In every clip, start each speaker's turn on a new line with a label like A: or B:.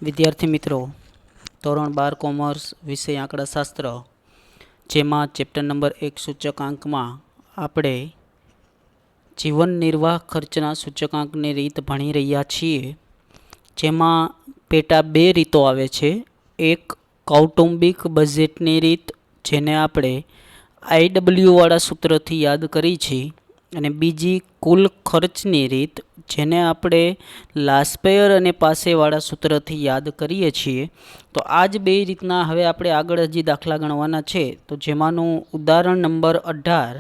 A: વિદ્યાર્થી મિત્રો, ધોરણ 12 કોમર્સ વિષય આંકડાશાસ્ત્ર, જેમાં ચેપ્ટર નંબર 1 સૂચકાંકમાં આપણે જીવન નિર્વાહ ખર્ચના સૂચકાંકની રીત ભણી રહ્યા છીએ. જેમાં પેટા 2 રીતો આવે છે. એક કૌટુંબિક બજેટની રીત, જેને આપણે IW વાળા સૂત્રથી યાદ કરી છે, અને બીજી કુલ ખર્ચની રીત, જેને આપણે લાસ્પેયર અને પાસેવાળા સૂત્રથી યાદ કરીએ છીએ. તો આ જ બે રીતના હવે આપણે આગળ હજી દાખલા ગણવાના છે. તો જેમાંનું ઉદાહરણ નંબર 18,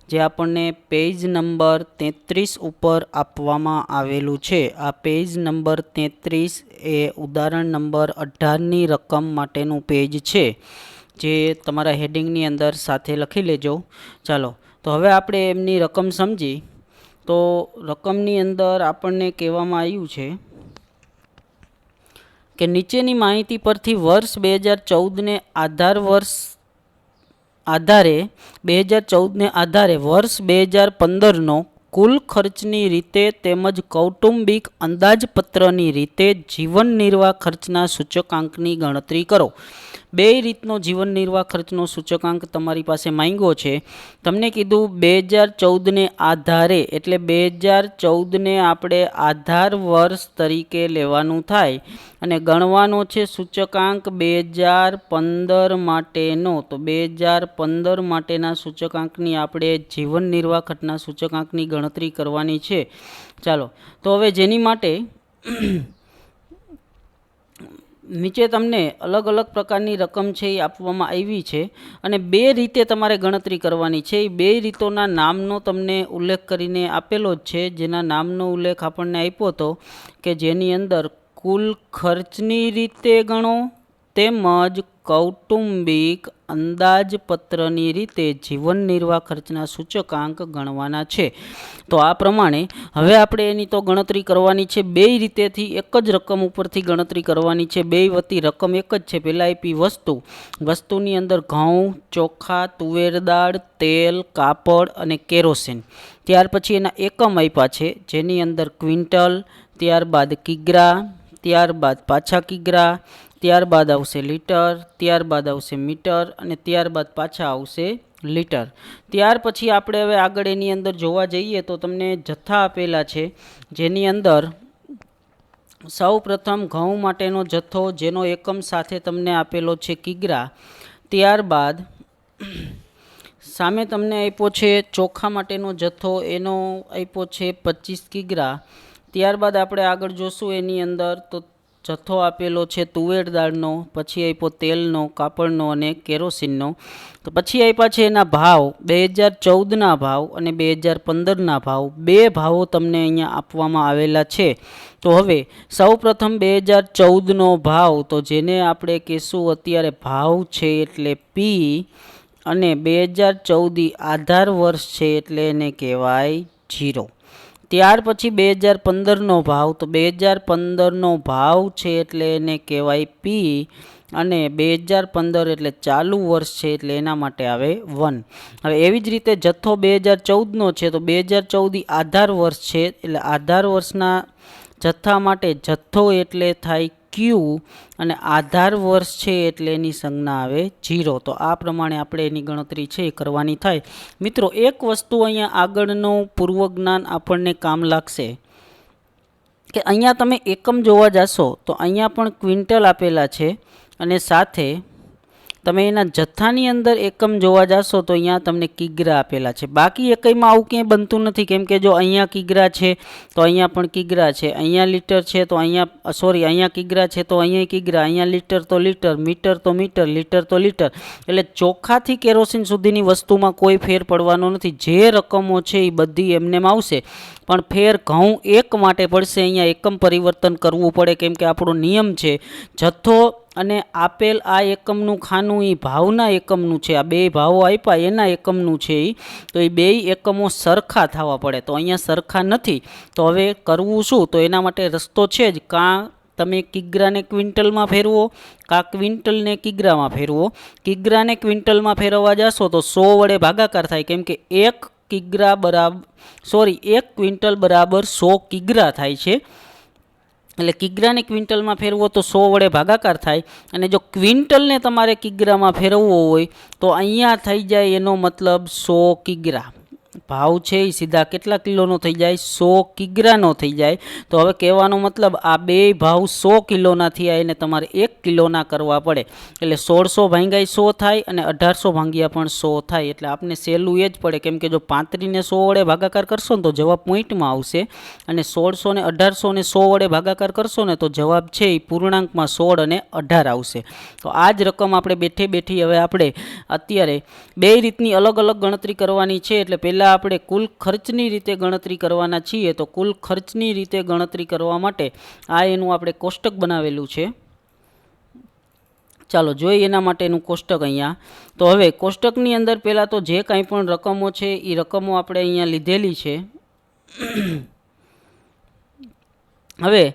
A: જે આપણને પેજ નંબર 33 ઉપર આપવામાં આવેલું છે. આ પેજ નંબર 33 એ ઉદાહરણ નંબર 18ની રકમ માટેનું પેજ છે, જે તમારા હેડિંગની અંદર સાથે લખી લેજો. ચાલો, તો હવે આપણે એમની રકમ સમજી. તો રકમની અંદર આપણને કહેવામાં આવ્યું છે કે નીચેની માહિતી પરથી વર્ષ 2014ને આધારે વર્ષ 2015નો કુલ ખર્ચની રીતે તેમજ કૌટુંબિક અંદાજપત્રની રીતે જીવન નિર્વાહ ખર્ચના સૂચકાંકની ગણતરી કરો. બે રીતનો જીવન નિર્વાહ ખર્ચનો સૂચકાંક તમારી પાસે માંગ્યો છે. તમને કીધું 2014ને આધારે, એટલે 2014ને આપણે આધાર વર્ષ તરીકે લેવાનું થાય અને ગણવાનો છે સૂચકાંક 2015 માટેનો. તો 2015 માટેના સૂચકાંકની આપણે જીવન નિર્વાહ ખર્ચના સૂચકાંકની ગણતરી કરવાની છે. ચાલો, તો હવે જેની માટે નીચે તમને અલગ અલગ પ્રકારની રકમ છે એ આપવામાં આવી છે, અને બે રીતે તમારે ગણતરી કરવાની છે. એ બે રીતોના નામનો તમને ઉલ્લેખ કરીને આપેલો જ છે, જેના નામનો ઉલ્લેખ આપણને આપ્યો હતો કે જેની અંદર કુલ ખર્ચની રીતે ગણો તેમજ કૌટુંબિક અંદાજપત્રની રીતે જીવન નિર્વાહ ખર્ચના સૂચકાંક ગણવાના છે. તો આ પ્રમાણે હવે આપણે એની તો ગણતરી કરવાની છે. બે રીતેથી એક જ રકમ ઉપરથી ગણતરી કરવાની છે. બે વતી રકમ એક જ છે. પહેલાં આપી વસ્તુની અંદર ઘઉં, ચોખા, તુવેર દાળ, તેલ, કાપડ અને કેરોસીન. ત્યાર પછી એના એકમ આપ્યા છે, જેની અંદર ક્વિન્ટલ, ત્યારબાદ કિગ્રા, ત્યારબાદ પાછા કિગ્રા, ત્યારબાદ આવશે લીટર, ત્યારબાદ આવશે મીટર અને ત્યારબાદ પાછા આવશે લીટર. ત્યાર પછી આપણે હવે આગળ એની અંદર જોવા જઈએ તો તમને જથ્થા આપેલા છે, જેની અંદર સૌ પ્રથમ ઘઉં માટેનો જથ્થો, જેનો એકમ સાથે તમને આપેલો છે કિગ્રા. ત્યારબાદ સામે તમને આપ્યો છે ચોખા માટેનો જથ્થો, એનો આપ્યો છે 25 કિગ્રા. ત્યારબાદ આપણે આગળ જોશું એની અંદર તો જથ્થો આપેલો છે તુવેર દાળનો, પછી આપ્યો તેલનો, કાપડનો અને કેરોસીનનો. તો પછી આપ્યા છે એના ભાવ, 2014ના ભાવ અને 2015ના ભાવ. બે ભાવો તમને અહીંયા આપવામાં આવેલા છે. તો હવે સૌ પ્રથમ 2014નો ભાવ, તો જેને આપણે કહીશું અત્યારે ભાવ છે એટલે પી, અને 2014 આધાર વર્ષ છે એટલે એને કહેવાય 0. ત્યાર પછી 2015નો ભાવ, તો 2015નો ભાવ છે એટલે એને કહેવાય પી, અને 2015 એટલે ચાલુ વર્ષ છે એટલે એના માટે આવે 1. હવે એવી જ રીતે જથ્થો 2014નો છે, તો 2014 આધાર વર્ષ છે એટલે આધાર વર્ષના જથ્થા માટે જથ્થો એટલે થાય ક્યુ, અને આધાર વર્ષ છે એટલે એની સંજ્ઞા આવે 0. તો આ પ્રમાણે આપણે એની ગણતરી છે એ કરવાની થાય. મિત્રો, એક વસ્તુ અહીંયા આગળનું પૂર્વ જ્ઞાન આપણને કામ લાગશે કે અહીંયા તમે એકમ જોવા જશો તો અહીંયા પણ ક્વિન્ટલ આપેલા છે, અને સાથે તમે એના જથ્થાની અંદર એકમ જોવા જશો તો અહીંયા તમને કિગ્રા આપેલા છે. બાકી એકમાં આવું ક્યાંય બનતું નથી, કેમ કે જો અહીંયા કિગ્રા છે તો અહીંયા પણ કિગ્રા છે, અહીંયા લીટર છે તો અહીંયા કિગ્રા છે તો અહીંયા કિગ્રા, અહીંયા લીટર તો લીટર, મીટર તો મીટર, લીટર તો લીટર. એટલે ચોખાથી કેરોસીન સુધીની વસ્તુમાં કોઈ ફેર પડવાનો નથી. જે રકમો છે એ બધી એમનેમ આવશે, પણ ફેર ઘઉં એક માટે પડશે. અહીંયા એકમ પરિવર્તન કરવું પડે, કેમ કે આપણો નિયમ છે જથ્થો અને આપેલ આ એકમનું ખાનું એ ભાવના એકમનું છે. આ બે ભાવો આપ્યા એના એકમનું છે એ, તો એ બે એકમો સરખા થવા પડે. તો અહીંયા સરખા નથી, તો હવે કરવું શું? તો એના માટે રસ્તો છે જ, કાં તમે કિગ્રાને ક્વિન્ટલમાં ફેરવો, કાં ક્વિન્ટલને કિગ્રામાં ફેરવો. કિગ્રાને ક્વિન્ટલમાં ફેરવવા જશો તો 100 વડે ભાગાકાર થાય, કેમ કે એક ક્વિન્ટલ બરાબર 100 કિગ્રા થાય છે. એટલે કિગ્રાને ક્વિન્ટલમાં ફેરવો તો 100 વડે ભાગાકાર થાય, અને જો ક્વિન્ટલને તમારે કિગ્રામાં ફેરવવો હોય તો અહીંયા થઈ જાય એનો મતલબ 100 કિગ્રા. ભાવ છે એ સીધા કેટલા કિલોનો થઈ જાય? 100 કિગ્રાનો થઈ જાય. તો હવે કહેવાનો મતલબ આ બે ભાવ 100 કિલોના થયા એને તમારે 1 કિલોના કરવા પડે. એટલે 1600 ભાંગ્યા 100 થાય અને 1800 ભાંગ્યા પણ 100 થાય. એટલે આપણે સહેલું એ જ પડે, કેમ કે જો 35 ને 100 વડે ભાગાકાર કરશો ને તો જવાબ પોઈન્ટમાં આવશે, અને 1600 ને 1800 ને 100 વડે ભાગાકાર કરશો ને તો જવાબ છે એ પૂર્ણાંકમાં 16 અને 18 આવશે. તો આ જ રકમ આપણે બેઠે બેઠી હવે આપણે અત્યારે બે રીતની અલગ અલગ ગણતરી કરવાની છે. એટલે પહેલાં આપણે કુલ ખર્ચની રીતે ગણતરી કરવાના છીએ. તો કુલ ખર્ચની રીતે ગણતરી કરવા માટે આ એનું આપણે કોષ્ટક બનાવેલું છે. ચાલો જોઈએ એના માટેનું કોષ્ટક અહીંયા. તો હવે કોષ્ટકની અંદર પહેલાં તો જે કાંઈ પણ રકમો છે એ રકમો આપણે અહીંયા લીધેલી છે. હવે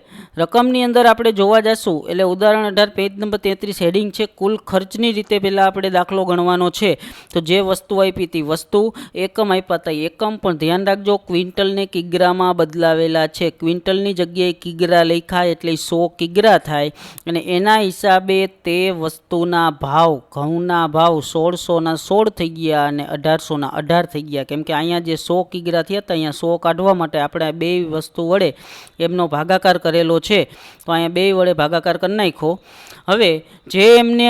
A: રકમની અંદર આપણે જોવા જશું એટલે ઉદાહરણ 18 પેજ નંબર 33 હેડિંગ છે કુલ ખર્ચની રીતે. પહેલાં આપણે દાખલો ગણવાનો છે. તો જે વસ્તુ આપી હતી વસ્તુ એકમ આપ્યા હતા એકમ, પણ ધ્યાન રાખજો ક્વિન્ટલને કિગ્રામાં બદલાવેલા છે. ક્વિન્ટલની જગ્યાએ કિગ્રા લખ્યા એટલે 100 કિગ્રા થાય, અને એના હિસાબે તે વસ્તુના ભાવ ઘઉંના ભાવ 1600ના 16 થઈ ગયા અને 1800ના 18 થઈ ગયા. કેમ કે અહીંયા જે 100 કિગ્રા થયા હતા અહીંયા 100 કાઢવા માટે આપણે બે વસ્તુ વડે એમનો ભાગાકાર કરેલો છે. તો અહીંયા બે વડે ભાગાકાર કરી નાખો. હવે જે એમને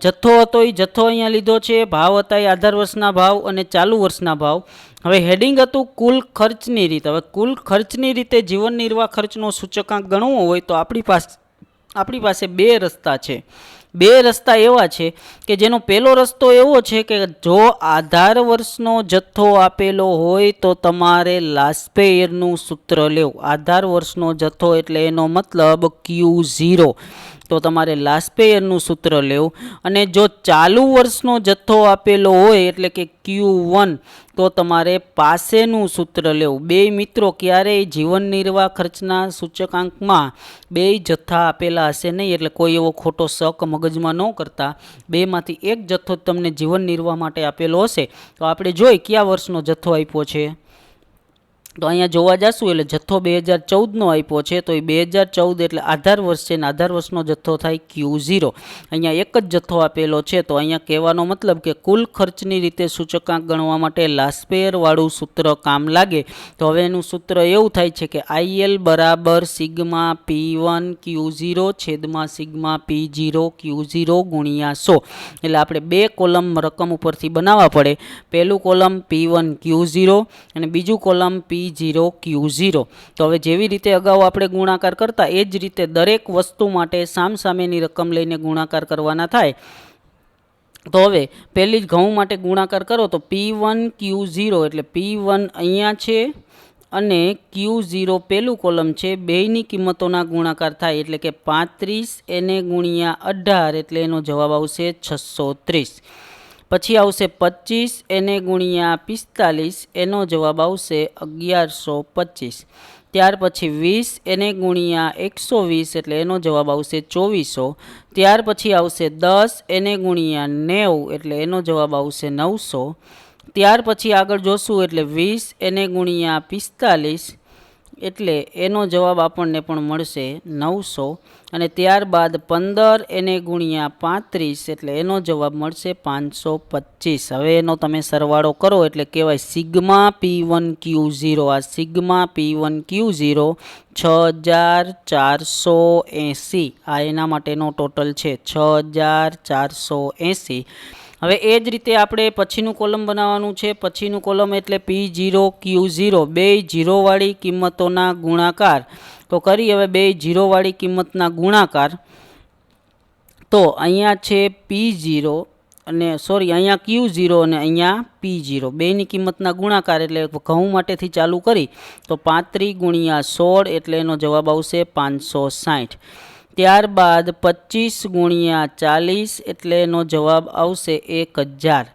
A: જથ્થો હતો એ જથ્થો અહીંયા લીધો છે, ભાવ હતા એ આધાર વર્ષના ભાવ અને ચાલુ વર્ષના ભાવ. હવે હેડિંગ હતું કુલ ખર્ચની રીત. હવે કુલ ખર્ચની રીતે જીવન નિર્વાહ ખર્ચનો સૂચકાંક ગણવો હોય તો આપણી પાસે બે રસ્તા છે. બે રસ્તા એવા છે કે જેનો પહેલો રસ્તો એવો છે કે જો આધાર વર્ષનો જથ્થો આપેલો હોય તો તમારે લાસ્પેયરનું સૂત્ર લેવું. આધાર વર્ષનો જથ્થો એટલે એનો મતલબ Q0, તો તમારે લાસ્પેયરનું સૂત્ર લેવું. અને જો ચાલુ વર્ષનો જથ્થો આપેલો હોય એટલે કે Q1 તો તમારે પાસેનું સૂત્ર લેવું. બે મિત્રો ક્યારેય જીવન નિર્વાહ ખર્ચના સૂચકાંકમાં બે જથ્થા આપેલા હશે નહીં, એટલે કોઈ એવો ખોટો શક મગજમાં ન કરતા. બેમાંથી એક જથ્થો તમને જીવન નિર્વાહ માટે આપેલો હશે. તો આપણે જોઈ કયા વર્ષનો જથ્થો આપ્યો છે. તો અહીંયા જોવા જશું એટલે જથ્થો 2014નો આપ્યો છે. તો એ 2014 એટલે આધાર વર્ષ છે, ને આધાર વર્ષનો જથ્થો થાય Q0. અહીંયા એક જ જથ્થો આપેલો છે. તો અહીંયા કહેવાનો મતલબ કે કુલ ખર્ચની રીતે સૂચકાંક ગણવા માટે લાસ્પેયરવાળું સૂત્ર કામ લાગે. તો હવે એનું સૂત્ર એવું થાય છે કે IL બરાબર સિગ્મા P1 Q0 છેદમાં સિગ્મા P0 Q0 ગુણ્યા 100. એટલે આપણે બે કોલમ રકમ ઉપરથી બનાવવા પડે. પહેલું કોલમ P1 Q0 અને બીજું કોલમ P0 Q0. તો હવે જેવી રીતે અગાઉ આપણે ગુણાકાર કરતા એ જ રીતે દરેક વસ્તુ માટે સામસામેની રકમ લઈને ગુણાકાર કરવાના થાય. તો હવે પહેલી જ ઘઉં માટે ગુણાકાર કરો તો P1 Q0 એટલે P1 અહીંયા છે અને Q0 પહેલું કોલમ છે. બેયની કિંમતોના ગુણાકાર થાય એટલે કે 35 એને ગુણ્યા 18 એટલે એનો જવાબ આવશે 630. પછી આવશે 25 એને ગુણ્યા 45 એનો જવાબ આવશે 1125. ત્યાર પછી 20 એને ગુણ્યા 120 એટલે એનો જવાબ આવશે 2400. ત્યાર પછી આવશે 10 એને ગુણ્યા 90 એટલે એનો જવાબ આવશે 900. ત્યાર પછી આગળ જોશું એટલે 20 એને ગુણ્યા 45 એટલે એનો જવાબ આપણને પણ મળશે 900. અને ત્યારબાદ 15 એને ગુણ્યા 35 એટલે એનો જવાબ મળશે 525. હવે એનો તમે સરવાળો કરો એટલે કહેવાય સિગ્મા P1 Q0. આ સિગ્મા P1 Q0 6480. આ એના માટેનો ટોટલ છે 6480. હવે એ જ રીતે આપણે પછીનું કોલમ બનાવવાનું છે. પછીનું કોલમ એટલે P0 Q0 બે જીરોવાળી કિંમતોના ગુણાકાર. તો કરી હવે બે જીરોવાળી કિંમતના ગુણાકાર. તો અહીંયા છે P0 અને અહીંયા Q0 અને અહીંયા P0 બેની કિંમતના ગુણાકાર એટલે ઘઉં માટેથી ચાલુ કરી તો 35 ગુણ્યા 16 એટલે એનો જવાબ આવશે 560. ત્યારબાદ 25 ગુણ્યા 40 એટલે એનો જવાબ આવશે 1000.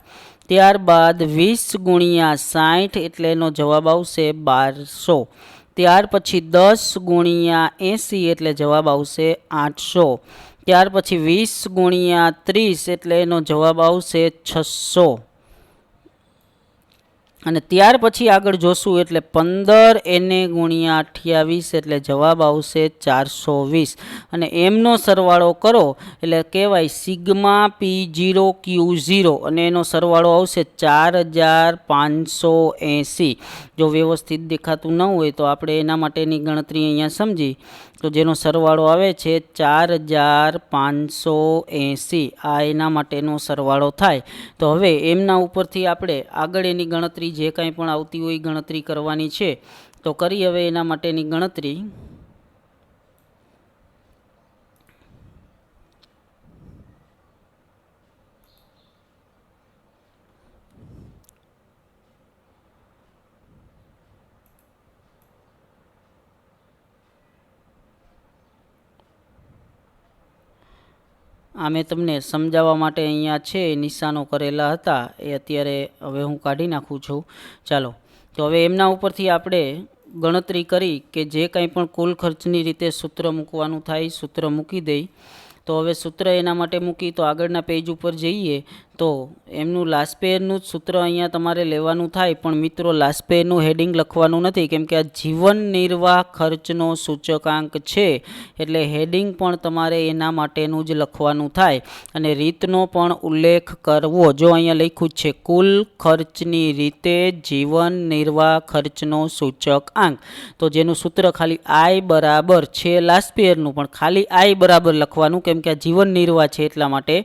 A: ત્યારબાદ 20 ગુણ્યા 60 એટલે એનો જવાબ આવશે 1200. ત્યાર પછી 10 ગુણ્યા 80 એટલે જવાબ આવશે 800. ત્યાર પછી 20 ગુણ્યા 30 એટલે એનો જવાબ આવશે 600. અને ત્યાર પછી આગળ જોશું એટલે 15 NA ગુણ્યા 28 એટલે જવાબ આવશે 420 અને એમનો સરવાળો કરો એટલે કહેવાય સિગ્મા P0Q0 અને એનો સરવાળો આવશે 4580. જો વ્યવસ્થિત દેખાતું ન હોય તો આપણે એના માટેની ગણતરી અહીંયા સમજી તો જેનો સરવાળો આવે છે 4580. આ એના માટેનો સરવાળો થાય. તો હવે એમના ઉપરથી આપણે આગળ એની ગણતરી જે કાંઈ પણ આવતી હોય ગણતરી કરવાની છે. તો કરી હવે એના માટેની ગણતરી. આ મેં તમને સમજાવવા માટે અહીંયા છે નિશાનો કરેલા હતા એ અત્યારે હવે હું કાઢી નાખું છું. ચાલો તો હવે એમના ઉપરથી આપણે ગણતરી કરી કે જે કાંઈ પણ કુલ ખર્ચની રીતે સૂત્ર મૂકવાનું થાય સૂત્ર મૂકી દઈ. તો હવે સૂત્ર એના માટે મૂકી તો આગળના પેજ ઉપર જઈએ તો એમનું લાસ્ટ પેયરનું જ સૂત્ર અહીંયા તમારે લેવાનું થાય. પણ મિત્રો લાસ્ટ પેયરનું હેડિંગ લખવાનું નથી કેમ કે આ જીવન નિર્વાહ ખર્ચનો સૂચકાંક છે એટલે હેડિંગ પણ તમારે એના માટેનું જ લખવાનું થાય અને રીતનો પણ ઉલ્લેખ કરવો. જો અહીંયા લખ્યું છે કુલ ખર્ચની રીતે જીવન નિર્વાહ ખર્ચનો સૂચકાંક તો જેનું સૂત્ર ખાલી I બરાબર છે લાસ્ટ પેયરનું પણ ખાલી I બરાબર લખવાનું કેમ કે આ જીવન નિર્વાહ છે એટલા માટે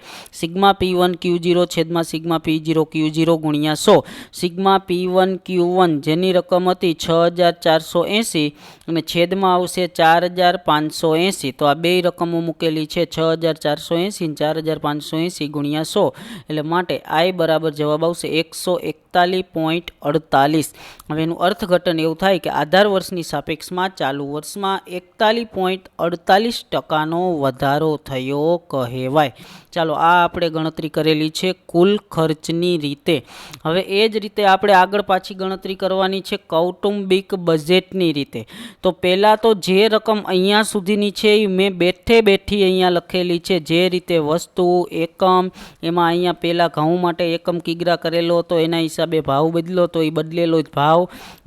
A: સિગ્મા P1Q0 છેદમાં સિગ્મા P0Q0 ગુણ્યા 100. સિગ્મા P1Q1 જેની રકમ હતી 6480 અને છેદમાં આવશે 4580. તો આ બે રકમો મૂકેલી છે 6480 અને 4580 ગુણ્યા 100 એટલે માટે I બરાબર જવાબ આવશે 141.48. હવે એનું અર્થઘટન એવું થાય કે આધાર વર્ષની સાપેક્ષમાં ચાલુ વર્ષમાં 41.48% વધારો થયો કહેવાય. ચાલો આ આપણે ગણતરી કરેલી છે કુલ ખર્ચની રીતે. હવે એ જ રીતે આપણે આગળ પાછી ગણતરી કરવાની છે કૌટુંબિક બજેટની રીતે. તો પહેલાં તો જે રકમ અહીંયા સુધીની છે એ મેં બેઠી અહીંયા લખેલી છે જે રીતે વસ્તુ એકમ એમાં અહીંયા પહેલાં ઘઉં માટે એકમ કિગ્રા કરેલો હતો એના હિસાબે ભાવ બદલો તો એ બદલેલો ભાવ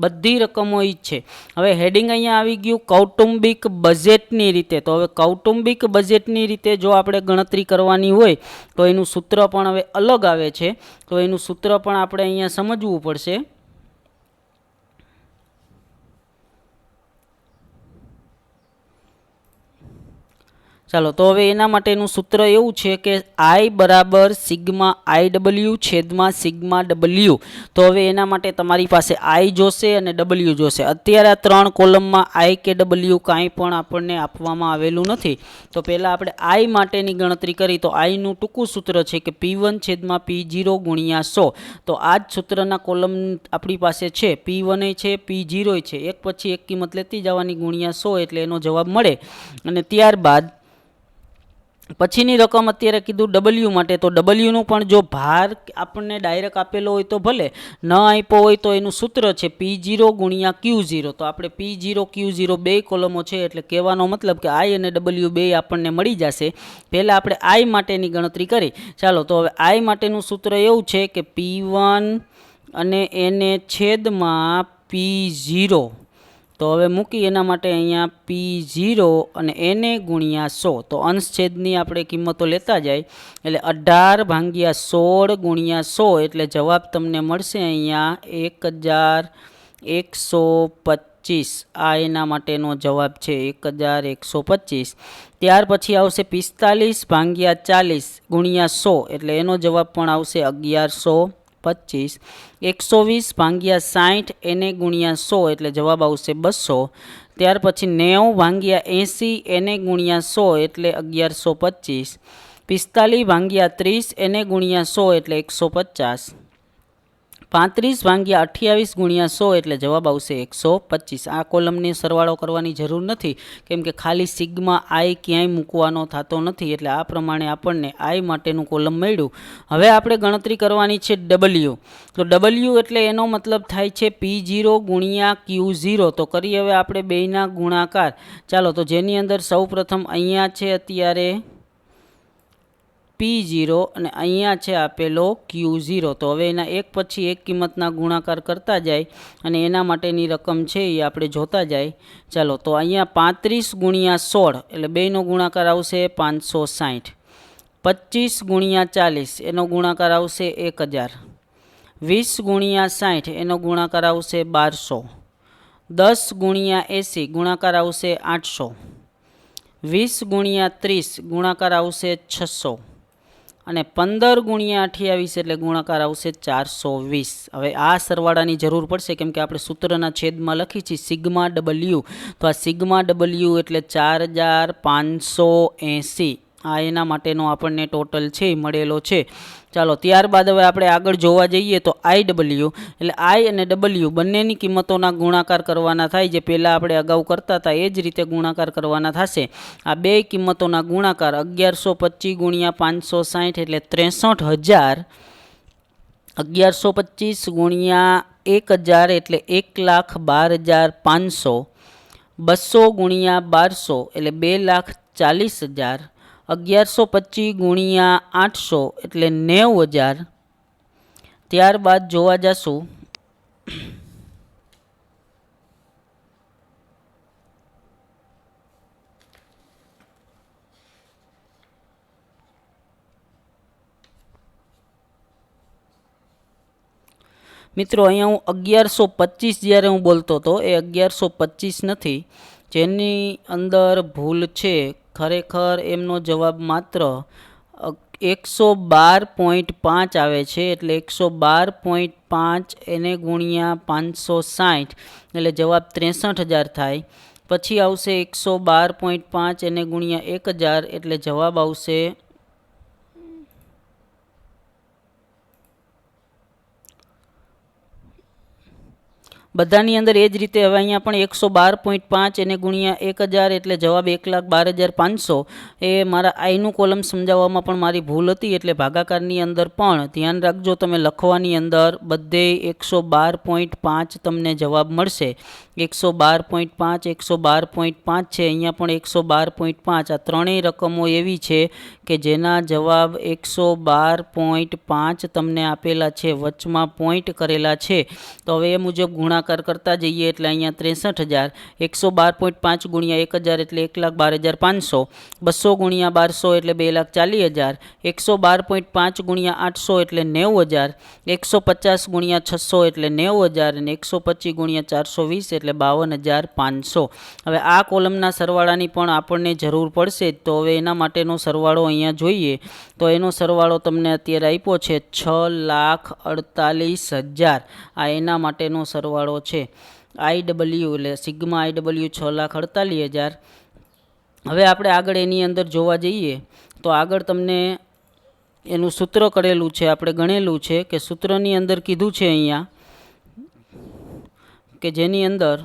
A: બધી રકમો એ જ છે. હવે હેડિંગ અહીંયા આવી ગયું કૌટુંબિક બજેટની રીતે. તો હવે કૌટુંબિક બજેટની રીતે જો આપણે ગણતરી કરવાની હોય તો એનું સૂત્ર પણ હવે અલગ આવે છે. તો એનું સૂત્ર પણ આપણે અહીંયા સમજવું પડશે. ચાલો તો હવે એના માટેનું સૂત્ર એવું છે કે I બરાબર સિગ્મા IW છેદમાં સિગ્મા W. તો હવે એના માટે તમારી પાસે I જોશે અને W જોશે. અત્યારે આ ત્રણ કોલમમાં I કે W કાંઈ પણ આપણને આપવામાં આવેલું નથી. તો પહેલાં આપણે I માટેની ગણતરી કરી તો Iનું ટૂંકું સૂત્ર છે કે P1 છેદમાં P0 ગુણ્યા 100. તો આ જ સૂત્રના કોલમ આપણી પાસે છે P1 છે P0 છે એક પછી એક કિંમત લેતી જવાની ગુણ્યા 100 એટલે એનો જવાબ મળે. અને ત્યારબાદ પછીની રકમ અત્યારે કીધું W માટે તો Wનું પણ જો ભાર આપણને ડાયરેક્ટ આપેલો હોય તો ભલે ન આપ્યો હોય તો એનું સૂત્ર છે P0 ગુણ્યા Q0. તો આપણે P0 Q0 બે કોલમો છે એટલે કહેવાનો મતલબ કે I અને W બે આપણને મળી જશે. પહેલાં આપણે I માટેની ગણતરી કરી. ચાલો તો હવે I માટેનું સૂત્ર એવું છે કે P1 અને એને છેદમાં P0. તો હવે મૂકી એના માટે અહીંયા P0 અને એને ગુણ્યા 100. તો અંશ છેદની આપણે કિંમતો લેતા જાય એટલે 18/16 ગુણ્યા 100 એટલે જવાબ તમને મળશે અહીંયા 1125. આ એના માટેનો જવાબ છે 1125. ત્યાર પછી આવશે 45/40 ગુણ્યા 100 એટલે એનો જવાબ પણ આવશે 1125. 120/60 એને ગુણ્યા 100 એટલે જવાબ આવશે 200. ત્યાર પછી 90/80 એને ગુણ્યા 100 એટલે 1125. 45/30 એને ગુણ્યા 100 એટલે 150. 35/28 ગુણ્યા 100 એટલે જવાબ આવશે 125. આ કોલમની સરવાળો કરવાની જરૂર નથી કેમ કે ખાલી સિગ્મા I ક્યાંય મૂકવાનો થતો નથી એટલે આ પ્રમાણે આપણને I માટેનું કોલમ મળ્યું. હવે આપણે ગણતરી કરવાની છે W. તો W એટલે એનો મતલબ થાય છે P0 ગુણ્યા Q0. તો કરીએ હવે આપણે બેયના ગુણાકાર. ચાલો તો જેની અંદર સૌ પ્રથમ અહીંયા છે અત્યારે P0 અને અહીંયા છે આપેલો Q0. તો હવે એના એક પછી એક કિંમતના ગુણાકાર કરતા જાય અને એના માટેની રકમ છે એ આપણે જોતા જાય. ચાલો, તો અહીંયા 35 ગુણ્યા 16 એટલે બેનો ગુણાકાર આવશે 560. 25 ગુણ્યા 40 એનો ગુણાકાર આવશે 1000. 20 ગુણ્યા 60 એનો ગુણાકાર આવશે 1200. 10 ગુણ્યા 80 ગુણાકાર આવશે 800. 20 ગુણ્યા 30 ગુણાકાર આવશે 600 અને 15 ગુણ્યા 28 એટલે ગુણાકાર આવશે 420. હવે આ સરવાળાની જરૂર પડશે કેમ કે આપણે સૂત્રના છેદમાં લખી છે સિગ્મા ડબલ્યુ. તો આ સિગ્મા ડબલ્યુ એટલે 4580. આ એના માટેનો આપણને ટોટલ છે મળેલો છે. ચાલો, ત્યારબાદ હવે આપણે આગળ જોવા જઈએ તો IW એટલે I અને W બંનેની કિંમતોના ગુણાકાર કરવાના થાય. જે પહેલાં આપણે અગાઉ કરતા હતા એ જ રીતે ગુણાકાર કરવાના થશે. આ બે કિંમતોના ગુણાકાર 1125 ગુણ્યા 560 એટલે 63000. 1125 ગુણ્યા 1000 એટલે 1,12,500. 200 ગુણ્યા 1200 એટલે 2,40,000. 1125 ગુણ્યા 800 એટલે 90,000. ત્યારબાદ જોવા જશું મિત્રો, અહીંયા હું 1125 જ્યારે હું બોલતો હતો એ 1125 નથી. જેની અંદર ભૂલ છે, ખરેખર એમનો જવાબ માત્ર 112.5 આવે છે. એટલે 112.5 એને ગુણ્યા 560 એટલે જવાબ 63,000 થાય. પછી આવશે 112.5 એને ગુણ્યા 1000 એટલે જવાબ આવશે બધાની અંદર એ જ રીતે. હવે અહીંયા પણ 112.5 એને ગુણ્યા 1000 એટલે જવાબ 1,12,500. એ મારા આઈનું કોલમ સમજાવવામાં પણ મારી ભૂલ હતી. એટલે ભાગાકારની અંદર પણ ધ્યાન રાખજો, તમે લખવાની અંદર બધે 112.5 તમને જવાબ મળશે. 112.5 112.5 છે, અહીંયા પણ 112.5. આ ત્રણેય રકમો એવી છે કે જેના જવાબ 112.5 તમને આપેલા છે, વચમાં પોઈન્ટ કરેલા છે. તો હવે એ મુજબ ગુણાકાર કરતા જઈએ એટલે અહીંયા 63,000. 112.5 ગુણ્યા 1000 એટલે 1,12,500. 200 ગુણ્યા 1200 એટલે 2,40,000. 112.5 ગુણ્યા 800 એટલે 90,000. 150 ગુણ્યા 600 એટલે 90,000 અને 125 ગુણ્યા 420 એટલે 52,500. હવે આ કોલમના સરવાળાની પણ આપણને જરૂર પડશે. તો હવે એના માટેનો સરવાળો અહીંયા જોઈએ તો એનો સરવાળો તમને અત્યારે આપ્યો છે 6,48,000. આ એના માટેનો સરવાળો છે. IW એટલે સિગ્મા IW 6,48,000. હવે આપણે આગળ એની અંદર જોવા જઈએ તો આગળ તમને એનું સૂત્ર કરેલું છે, આપણે ગણેલું છે કે સૂત્રની અંદર કીધું છે અહીંયા કે જેની અંદર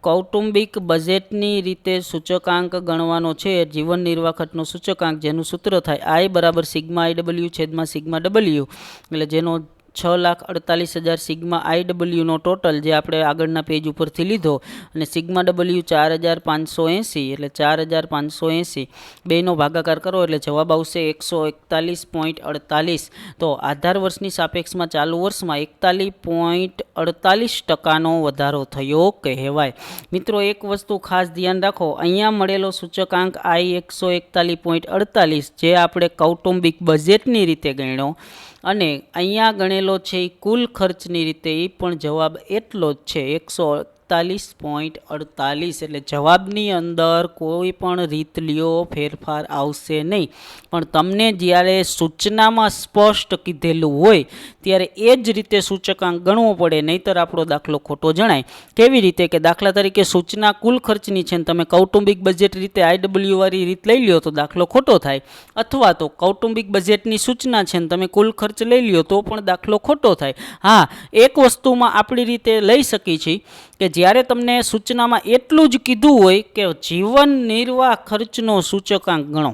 A: કૌટુંબિક બજેટની રીતે સૂચકાંક ગણવાનો છે. જીવન નિર્વાહ ખર્ચનો સૂચકાંક જેનું સૂત્ર થાય I બરાબર સિગ્મા IW છેદમાં સિગ્મા W એટલે જેનો 6,48,000 સિગ્મા IW નો ટોટલ જે આપણે આગળના પેજ ઉપરથી લીધો અને સિગ્મા W 4,580 એટલે 4,580 બેનો ભાગાકાર કરો એટલે જવાબ આવશે 141.48. તો આધાર વર્ષની સાપેક્ષમાં ચાલુ વર્ષમાં 41.48% વધારો થયો કહેવાય. મિત્રો, એક વસ્તુ ખાસ ધ્યાન રાખો, અહીંયા મળેલો સૂચકાંક I 141.48 જે આપણે કૌટુંબિક બજેટની રીતે ગણ્યો અને અહીંયા ગણેલો છે એ કુલ ખર્ચની રીતે એ પણ જવાબ એટલો જ છે 141.48. એટલે જવાબની અંદર કોઈ પણ રીત લ્યો ફેરફાર આવશે નહીં. પણ તમને જ્યારે સૂચનામાં સ્પષ્ટ કીધેલું હોય ત્યારે એ જ રીતે સૂચકાંક ગણવો પડે, નહીંતર આપણો દાખલો ખોટો જણાય. કેવી રીતે કે દાખલા તરીકે સૂચના કુલ ખર્ચની છે ને તમે કૌટુંબિક બજેટ રીતે IW વાળી રીત લઈ લ્યો તો દાખલો ખોટો થાય, અથવા તો કૌટુંબિક બજેટની સૂચના છે ને તમે કુલ ખર્ચ લઈ લ્યો તો પણ દાખલો ખોટો થાય. હા, એક વસ્તુમાં આપણી રીતે લઈ શકી છીએ કે જ્યારે તમને સૂચનામાં એટલું જ કીધું હોય કે જીવન નિર્વાહ ખર્ચનો સૂચકાંક ગણો,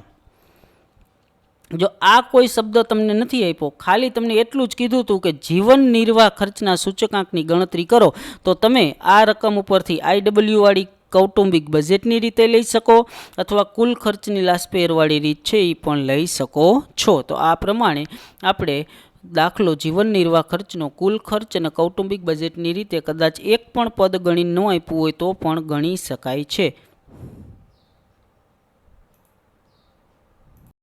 A: જો આ કોઈ શબ્દ તમને નથી આપ્યો, ખાલી તમને એટલું જ કીધું હતું કે જીવન નિર્વાહ ખર્ચના સૂચકાંકની ગણતરી કરો, તો તમે આ રકમ ઉપરથી IW વાળી કૌટુંબિક બજેટની રીતે લઈ શકો અથવા કુલ ખર્ચની લાસપેરવાળી રીત છે એ પણ લઈ શકો છો. તો આ પ્રમાણે આપણે દાખલો જીવન નિર્વાહ ખર્ચનો કુલ ખર્ચ અને કૌટુંબિક બજેટની રીતે કદાચ એક પણ પદ ગણી ન આપ્યું હોય તો પણ ગણી શકાય છે.